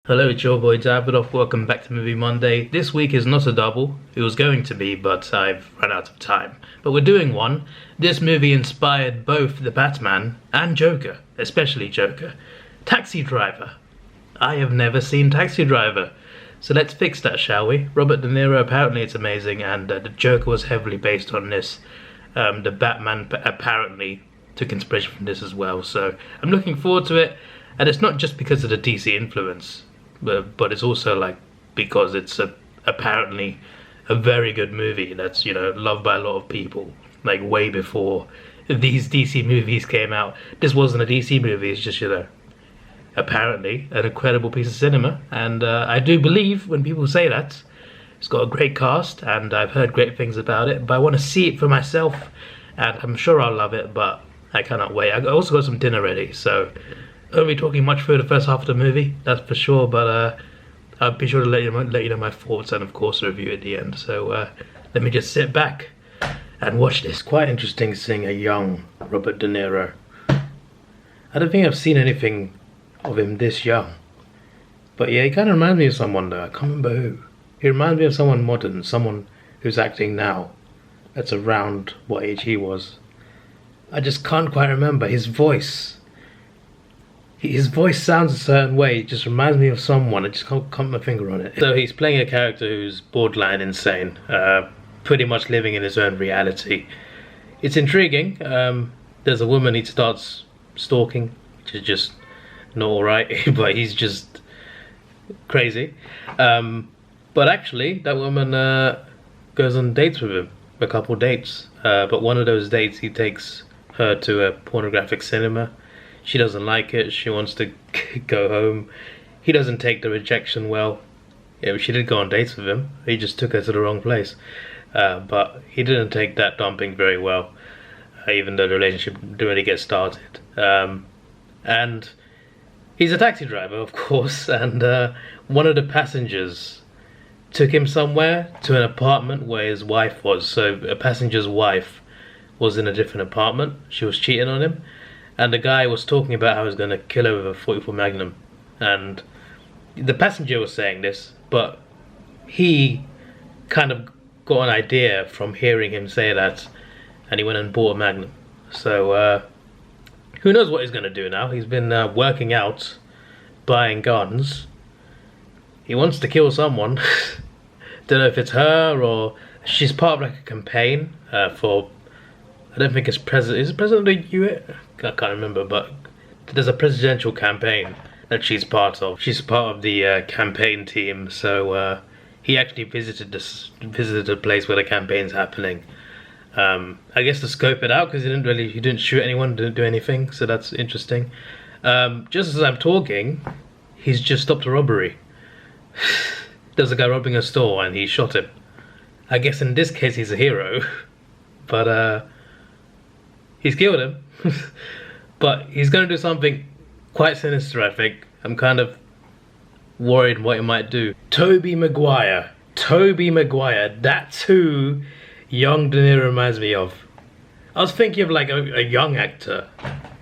Hello, it's your boy Davidoff. Welcome back to Movie Monday. This week is not a double. It was going to be, but I've run out of time. But we're doing one. This movie inspired both the Batman and Joker, especially Joker. Taxi Driver. I have never seen Taxi Driver. So let's fix that, shall we? Robert De Niro, apparently it's amazing, and the Joker was heavily based on this. The Batman apparently took inspiration from this as well. So I'm looking forward to it. And it's not just because of the DC influence. But it's also like because it's apparently a very good movie that's, you know, loved by a lot of people, like way before these DC movies came out. This wasn't a DC movie, it's just, you know, apparently an incredible piece of cinema. And I do believe when people say that, it's got a great cast and I've heard great things about it, but I want to see it for myself and I'm sure I'll love it, but I cannot wait. I also got some dinner ready, so I won't be talking much through the first half of the movie, that's for sure, but I'll be sure to let you know my thoughts and of course a review at the end. So let me just sit back and watch this. Quite interesting seeing a young Robert De Niro. I don't think I've seen anything of him this young. But yeah, he kind of reminds me of someone though, I can't remember who. He reminds me of someone modern, someone who's acting now, that's around what age he was. I just can't quite remember. His voice sounds a certain way. It just reminds me of someone. I just can't put my finger on it. So he's playing a character who's borderline insane, pretty much living in his own reality. It's intriguing. There's a woman he starts stalking, which is just not alright, but he's just crazy. But actually, that woman goes on dates with him, a couple dates. But one of those dates, he takes her to a pornographic cinema. She doesn't like it, she wants to go home. He doesn't take the rejection well. Yeah, she did go on dates with him, he just took her to the wrong place. But he didn't take that dumping very well, even though the relationship didn't really get started. And he's a taxi driver, of course, and one of the passengers took him somewhere to an apartment where his wife was. So a passenger's wife was in a different apartment, she was cheating on him. And the guy was talking about how he was going to kill her with a 44 Magnum. And the passenger was saying this, but he kind of got an idea from hearing him say that, and he went and bought a Magnum. So who knows what he's going to do now. He's been working out, buying guns. He wants to kill someone. Don't know if it's her or she's part of like a campaign for, I don't think it's president. Is it president of the US? I can't remember, but there's a presidential campaign that she's part of. She's part of the campaign team, so he actually visited the place where the campaign's happening. I guess to scope it out because he didn't shoot anyone, didn't do anything, so that's interesting. Just as I'm talking, he's just stopped a robbery. There's a guy robbing a store and he shot him. I guess in this case he's a hero, but he's killed him. But he's going to do something quite sinister, I think. I'm kind of worried what he might do. Tobey Maguire, that's who young De Niro reminds me of. I was thinking of like a young actor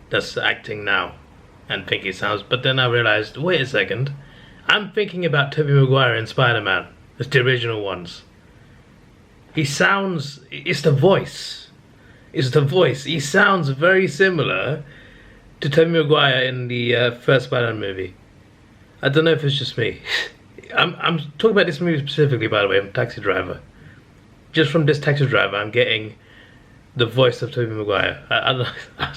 that's acting now and think he sounds, but then I realized, wait a second, I'm thinking about Tobey Maguire in Spider-Man. It's the original ones. He sounds, it's the voice. He sounds very similar to Tobey Maguire in the first Spider-Man movie. I don't know if it's just me. I'm talking about this movie specifically, by the way, from Taxi Driver. Just from this Taxi Driver, I'm getting the voice of Tobey Maguire. I don't know.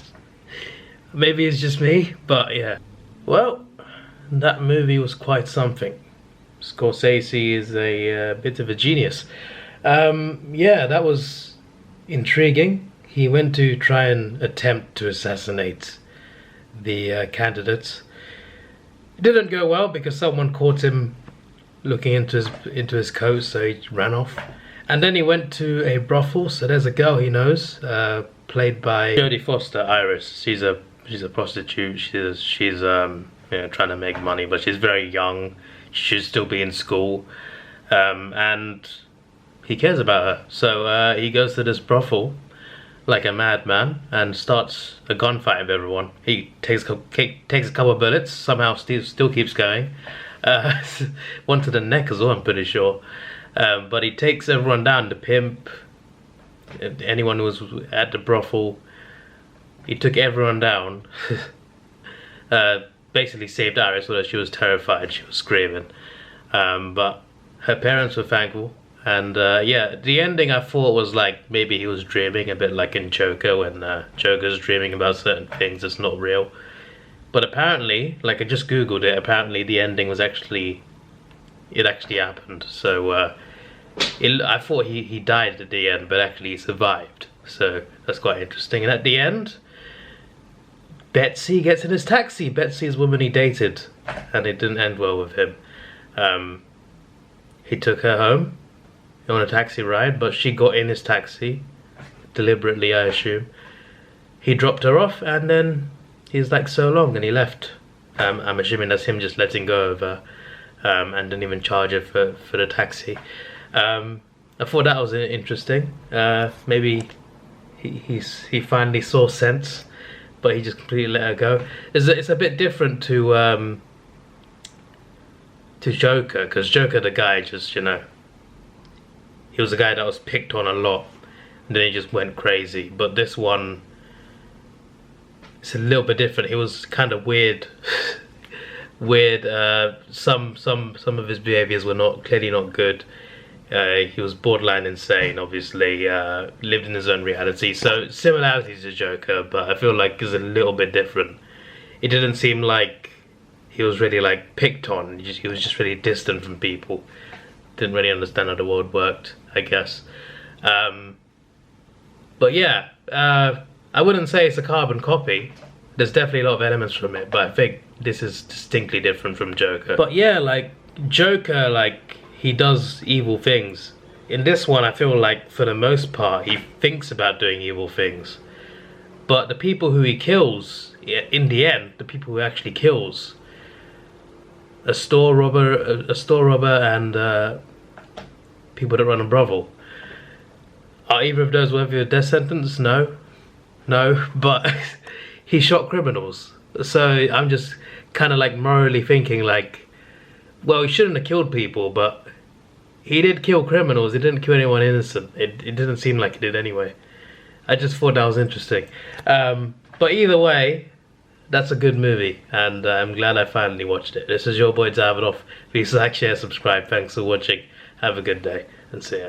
Maybe it's just me, but yeah. Well, that movie was quite something. Scorsese is a bit of a genius. Yeah, that was intriguing. He went to try and attempt to assassinate the candidates. It didn't go well because someone caught him looking into his coat, so he ran off. And then he went to a brothel. So there's a girl he knows, played by Jodie Foster, Iris. She's a prostitute. She's you know, trying to make money, but she's very young. She should still be in school, and he cares about her. So he goes to this brothel like a madman and starts a gunfight with everyone. He takes a couple of bullets, somehow still keeps going, One to the neck as well, I'm pretty sure. But he takes everyone down, the pimp, anyone who was at the brothel. He took everyone down. Basically saved Iris, so that she was terrified, she was screaming. But her parents were thankful. And yeah, the ending I thought was like maybe he was dreaming, a bit like in Joker, when Joker's dreaming about certain things that's not real. But apparently, like I just googled it, apparently the ending was actually, it actually happened. So I thought he died at the end, but actually he survived. So that's quite interesting. And at the end, Betsy gets in his taxi. Betsy is the woman he dated, and it didn't end well with him. He took her home on a taxi ride, but she got in his taxi, deliberately I assume. He dropped her off, and then he's like, so long, and he left. I'm assuming that's him just letting go of her, and didn't even charge her for the taxi. I thought that was interesting. Maybe he finally saw sense, but he just completely let her go. It's a bit different to Joker, because Joker, the guy, just, you know, he was a guy that was picked on a lot, and then he just went crazy. But this one, it's a little bit different. He was kind of weird. Some of his behaviors were clearly not good. He was borderline insane, obviously, lived in his own reality. So similarities to Joker, but I feel like it's a little bit different. It didn't seem like he was really like picked on. He was just really distant from people. Didn't really understand how the world worked, I guess. But yeah, I wouldn't say it's a carbon copy. There's definitely a lot of elements from it, but I think this is distinctly different from Joker. But yeah, like Joker, like he does evil things. In this one, I feel like for the most part, he thinks about doing evil things. But the people who he kills, in the end, the people who actually kills, a store robber, and people that run a brothel. Are either of those worthy of a death sentence? No, but he shot criminals. So I'm just kind of like morally thinking like, well, he shouldn't have killed people, but he did kill criminals. He didn't kill anyone innocent. It didn't seem like he did anyway. I just thought that was interesting. But either way, that's a good movie, and I'm glad I finally watched it. This is your boy Davidoff. Please like, share, subscribe. Thanks for watching. Have a good day, and see ya.